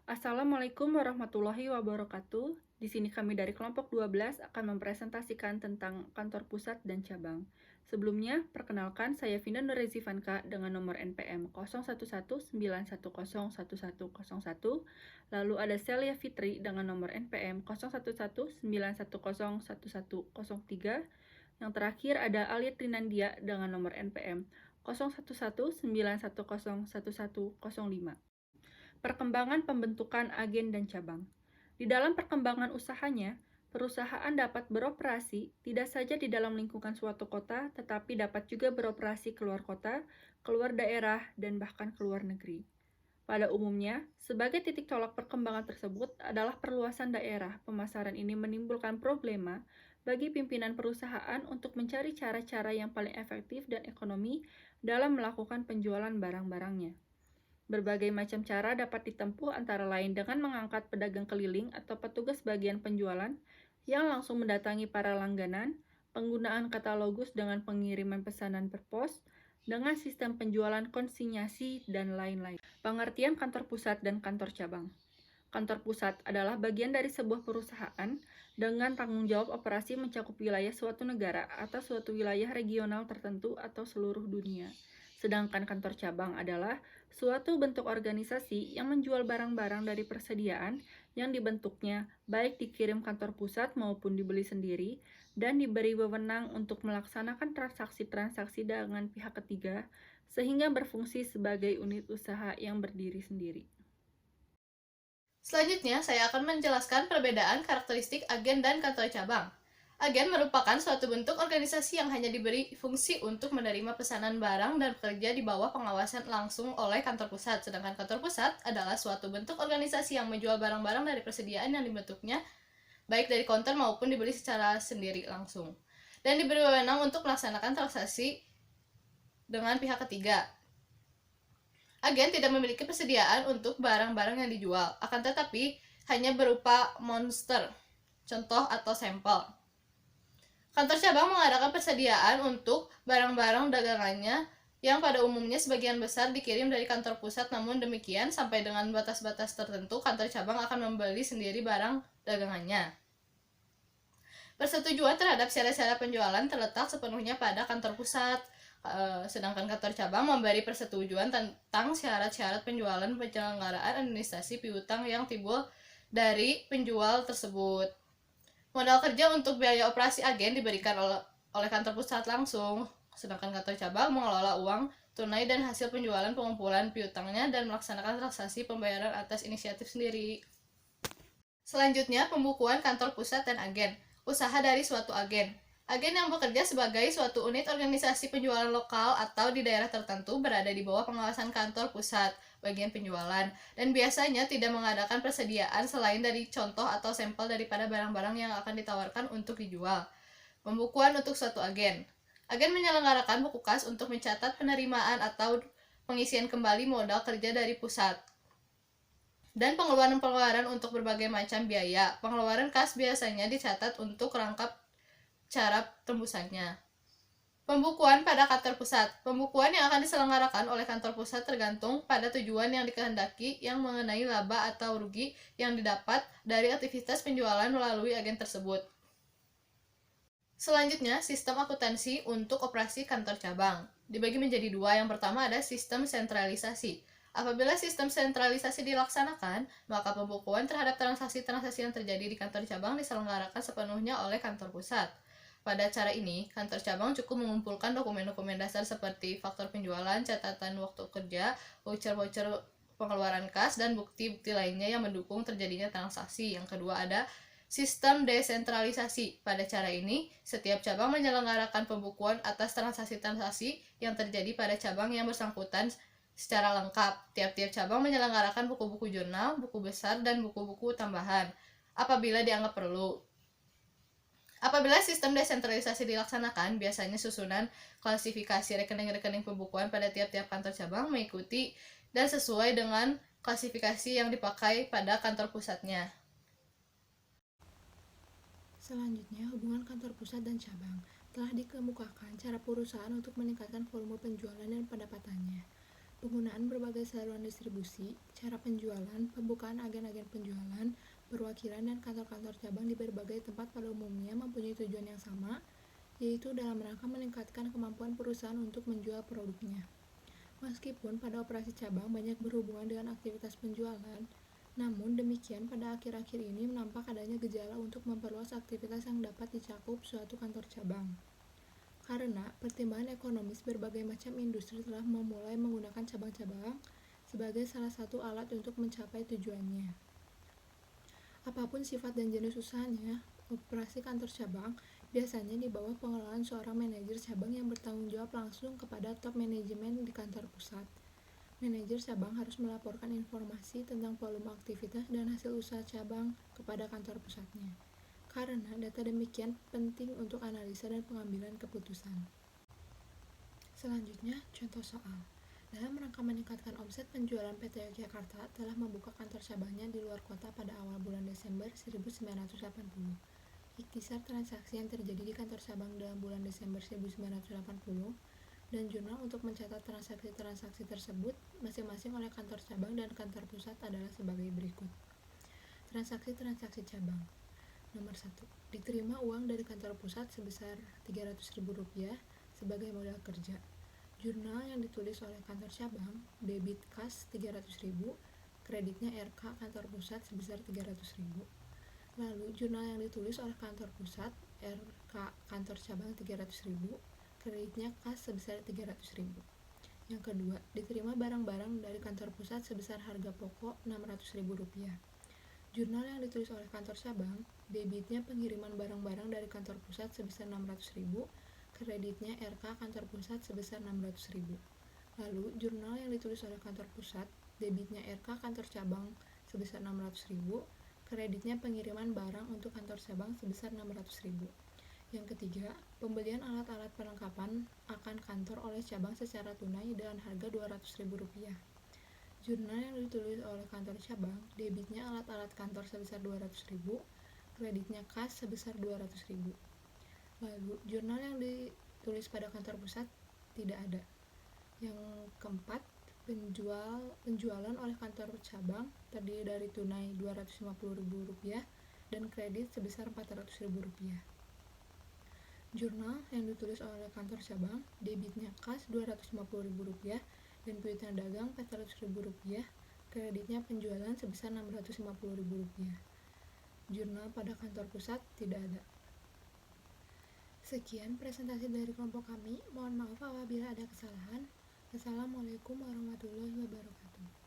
Assalamualaikum warahmatullahi wabarakatuh. Di sini kami dari kelompok 12 akan mempresentasikan tentang kantor pusat dan cabang. Sebelumnya, perkenalkan saya Vinda Nurezivanka dengan nomor NPM 0119101101. Lalu ada Celia Fitri dengan nomor NPM 0119101103. Yang terakhir ada Alia Trinandia dengan nomor NPM 0119101105. Perkembangan pembentukan agen dan cabang. Di dalam perkembangan usahanya, perusahaan dapat beroperasi tidak saja di dalam lingkungan suatu kota, tetapi dapat juga beroperasi keluar kota, keluar daerah, dan bahkan keluar negeri. Pada umumnya, sebagai titik tolak perkembangan tersebut adalah perluasan daerah. Pemasaran ini menimbulkan problema bagi pimpinan perusahaan untuk mencari cara-cara yang paling efektif dan ekonomi dalam melakukan penjualan barang-barangnya. Berbagai macam cara dapat ditempuh antara lain dengan mengangkat pedagang keliling atau petugas bagian penjualan yang langsung mendatangi para langganan, penggunaan katalogus dengan pengiriman pesanan per pos, dengan sistem penjualan konsinyasi, dan lain-lain. Pengertian kantor pusat dan kantor cabang. Kantor pusat adalah bagian dari sebuah perusahaan dengan tanggung jawab operasi mencakup wilayah suatu negara atau suatu wilayah regional tertentu atau seluruh dunia. Sedangkan kantor cabang adalah suatu bentuk organisasi yang menjual barang-barang dari persediaan yang dibentuknya baik dikirim kantor pusat maupun dibeli sendiri dan diberi wewenang untuk melaksanakan transaksi-transaksi dengan pihak ketiga sehingga berfungsi sebagai unit usaha yang berdiri sendiri. Selanjutnya, saya akan menjelaskan perbedaan karakteristik agen dan kantor cabang. Agen merupakan suatu bentuk organisasi yang hanya diberi fungsi untuk menerima pesanan barang dan bekerja di bawah pengawasan langsung oleh kantor pusat. Sedangkan kantor pusat adalah suatu bentuk organisasi yang menjual barang-barang dari persediaan yang dibentuknya baik dari konter maupun dibeli secara sendiri langsung. Dan diberi wewenang untuk melaksanakan transaksi dengan pihak ketiga. Agen tidak memiliki persediaan untuk barang-barang yang dijual, akan tetapi hanya berupa monster, contoh atau sampel. Kantor cabang mengadakan persediaan untuk barang-barang dagangannya yang pada umumnya sebagian besar dikirim dari kantor pusat, namun demikian sampai dengan batas-batas tertentu kantor cabang akan membeli sendiri barang dagangannya. Persetujuan terhadap syarat-syarat penjualan terletak sepenuhnya pada kantor pusat, sedangkan kantor cabang memberi persetujuan tentang syarat-syarat penjualan penyelenggaraan administrasi piutang yang timbul dari penjual tersebut. Modal kerja untuk biaya operasi agen diberikan oleh kantor pusat langsung, sedangkan kantor cabang mengelola uang tunai dan hasil penjualan pengumpulan piutangnya dan melaksanakan transaksi pembayaran atas inisiatif sendiri. Selanjutnya, pembukuan kantor pusat dan agen. Usaha dari suatu agen. Agen yang bekerja sebagai suatu unit organisasi penjualan lokal atau di daerah tertentu berada di bawah pengawasan kantor pusat bagian penjualan dan biasanya tidak mengadakan persediaan selain dari contoh atau sampel daripada barang-barang yang akan ditawarkan untuk dijual. Pembukuan untuk suatu agen. Agen menyelenggarakan buku kas untuk mencatat penerimaan atau pengisian kembali modal kerja dari pusat dan pengeluaran-pengeluaran untuk berbagai macam biaya. Pengeluaran kas biasanya dicatat untuk rangkap cara tembusannya. Pembukuan pada kantor pusat. Pembukuan yang akan diselenggarakan oleh kantor pusat tergantung pada tujuan yang dikehendaki yang mengenai laba atau rugi yang didapat dari aktivitas penjualan melalui agen tersebut. Selanjutnya, sistem akuntansi untuk operasi kantor cabang. Dibagi menjadi dua. Yang pertama ada sistem sentralisasi. Apabila sistem sentralisasi dilaksanakan, maka pembukuan terhadap transaksi-transaksi yang terjadi di kantor cabang diselenggarakan sepenuhnya oleh kantor pusat. Pada cara ini, kantor cabang cukup mengumpulkan dokumen-dokumen dasar seperti faktur penjualan, catatan waktu kerja, voucher-voucher pengeluaran kas, dan bukti-bukti lainnya yang mendukung terjadinya transaksi. Yang kedua ada sistem desentralisasi. Pada cara ini, setiap cabang menyelenggarakan pembukuan atas transaksi-transaksi yang terjadi pada cabang yang bersangkutan secara lengkap. Tiap-tiap cabang menyelenggarakan buku-buku jurnal, buku besar, dan buku-buku tambahan apabila dianggap perlu. Apabila sistem desentralisasi dilaksanakan, biasanya susunan klasifikasi rekening-rekening pembukuan pada tiap-tiap kantor cabang mengikuti dan sesuai dengan klasifikasi yang dipakai pada kantor pusatnya. Selanjutnya, hubungan kantor pusat dan cabang. Telah dikemukakan cara perusahaan untuk meningkatkan volume penjualan dan pendapatannya. Penggunaan berbagai saluran distribusi, cara penjualan, pembukaan agen-agen penjualan, perwakilan dan kantor-kantor cabang di berbagai tempat pada umumnya mempunyai tujuan yang sama, yaitu dalam rangka meningkatkan kemampuan perusahaan untuk menjual produknya. Meskipun pada operasi cabang banyak berhubungan dengan aktivitas penjualan, namun demikian pada akhir-akhir ini nampak adanya gejala untuk memperluas aktivitas yang dapat dicakup suatu kantor cabang. Karena pertimbangan ekonomis, berbagai macam industri telah memulai menggunakan cabang-cabang sebagai salah satu alat untuk mencapai tujuannya. Apapun sifat dan jenis usahanya, operasi kantor cabang biasanya di bawah pengelolaan seorang manajer cabang yang bertanggung jawab langsung kepada top manajemen di kantor pusat. Manajer cabang harus melaporkan informasi tentang volume aktivitas dan hasil usaha cabang kepada kantor pusatnya, karena data demikian penting untuk analisa dan pengambilan keputusan. Selanjutnya, contoh soal. Dalam rangka meningkatkan omset penjualan PT Yogyakarta telah membuka kantor cabangnya di luar kota pada awal bulan Desember 1980. Ikhtisar transaksi yang terjadi di kantor cabang dalam bulan Desember 1980 dan jurnal untuk mencatat transaksi-transaksi tersebut masing-masing oleh kantor cabang dan kantor pusat adalah sebagai berikut. Transaksi-transaksi cabang. Nomor 1. Diterima uang dari kantor pusat sebesar Rp300.000 sebagai modal kerja. Jurnal yang ditulis oleh kantor cabang, debit kas Rp300.000, kreditnya RK kantor pusat sebesar Rp300.000. Lalu jurnal yang ditulis oleh kantor pusat, RK kantor cabang Rp300.000, kreditnya kas sebesar Rp300.000. Yang kedua, diterima barang-barang dari kantor pusat sebesar harga pokok Rp600.000. Jurnal yang ditulis oleh kantor cabang, debitnya pengiriman barang-barang dari kantor pusat sebesar Rp600.000, kreditnya RK kantor pusat sebesar Rp600.000. Lalu, jurnal yang ditulis oleh kantor pusat, debitnya RK kantor cabang sebesar Rp600.000, kreditnya pengiriman barang untuk kantor cabang sebesar Rp600.000. Yang ketiga, pembelian alat-alat perlengkapan akan kantor oleh cabang secara tunai dengan harga Rp200.000. Jurnal yang ditulis oleh kantor cabang, debitnya alat-alat kantor sebesar Rp200.000, kreditnya kas sebesar Rp200.000. Lalu, jurnal yang ditulis pada kantor pusat tidak ada. Yang keempat, penjualan oleh kantor cabang terdiri dari tunai Rp250.000 dan kredit sebesar Rp400.000. Jurnal yang ditulis oleh kantor cabang, debitnya kas Rp250.000 dan piutang dagang Rp400.000, kreditnya penjualan sebesar Rp650.000. Jurnal pada kantor pusat tidak ada. Sekian presentasi dari kelompok kami. Mohon maaf apabila ada kesalahan. Wassalamualaikum warahmatullahi wabarakatuh.